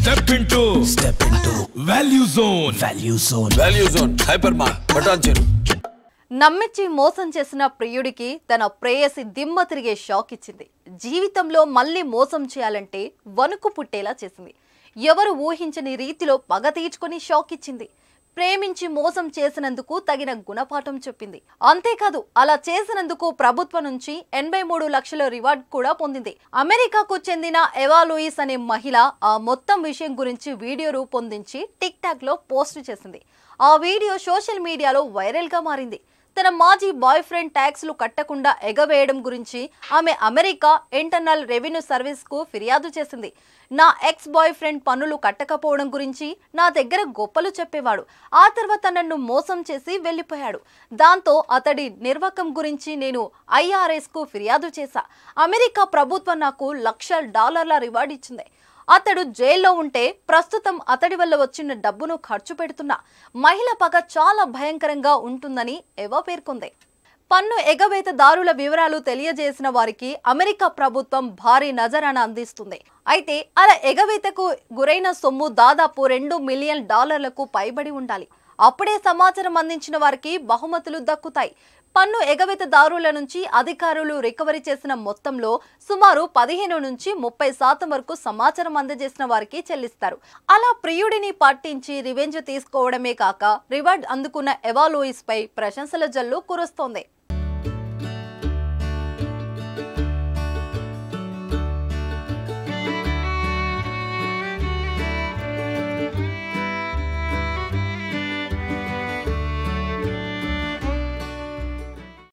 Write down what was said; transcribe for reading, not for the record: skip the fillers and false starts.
Step into Value Zone. Value Zone. Hypermart. Patancheru. నమ్మించి మోసం చేసిన ప్రియుడికి తన ప్రేయసి దిమ్మ తిరిగే షాక్ ఇచ్చింది. జీవితంలో మళ్ళీ మోసం చేయాలంటే వణుకు పుట్టేలా చేసింది. ఎవరు ఊహించని రీతిలో పగ తీర్చుకొని షాక్ ఇచ్చింది. ప్రేమించి మోసం చేసినందుకు తగిన గుణపాఠం చెప్పింది. అంతేకాదు అలా చేసినందుకు ప్రభుత్వం నుంచి 83 లక్షల రివార్డ్ కూడా పొందింది. అమెరికాకు చెందిన ఎవా లూయిస్ అనే మహిళ ఆ మొత్తం విషయం గురించి వీడియో రూపొందించి టిక్ టాక్ లో పోస్ట్ చేసింది. ఆ వీడియో సోషల్ మీడియాలో వైరల్ గా మారింది. తన మాజీ బాయ్ ఫ్రెండ్ ట్యాక్స్లు కట్టకుండా ఎగవేయడం గురించి ఆమె అమెరికా ఇంటర్నల్ రెవెన్యూ సర్వీస్ కు ఫిర్యాదు చేసింది. నా ఎక్స్ బాయ్ ఫ్రెండ్ పన్నులు కట్టకపోవడం గురించి నా దగ్గర గొప్పలు చెప్పేవాడు. ఆ తర్వాత నన్ను మోసం చేసి వెళ్లిపోయాడు. దాంతో అతడి నిర్వాకం గురించి నేను ఐఆర్ఎస్ కు ఫిర్యాదు చేశా. అమెరికా ప్రభుత్వం నాకు $1,00,000 రివార్డ్ ఇచ్చింది. అతడు జైల్లో ఉంటే ప్రస్తుతం అతడి వల్ల వచ్చిన డబ్బును ఖర్చు పెడుతున్నా. మహిళ పగ చాలా భయంకరంగా ఉంటుందని ఎవా పేర్కొంది. పన్ను ఎగవేతదారుల వివరాలు తెలియజేసిన వారికి అమెరికా ప్రభుత్వం భారీ నజరానా అందిస్తుంది. అయితే అలా ఎగవేతకు గురైన సొమ్ము దాదాపు $2 మిలియన్ పైబడి ఉండాలి. అప్పుడే సమాచారం అందించిన వారికి బహుమతులు దక్కుతాయి. పన్ను ఎగవేతదారుల నుంచి అధికారులు రికవరీ చేసిన మొత్తంలో సుమారు 15 నుంచి 30% వరకు సమాచారం అందజేసిన వారికి చెల్లిస్తారు. అలా ప్రియుడిని పట్టించి రివెంజ్ తీసుకోవడమే కాక రివార్డ్ అందుకున్న ఎవా లూయిస్ పై ప్రశంసల జల్లు కురుస్తోంది.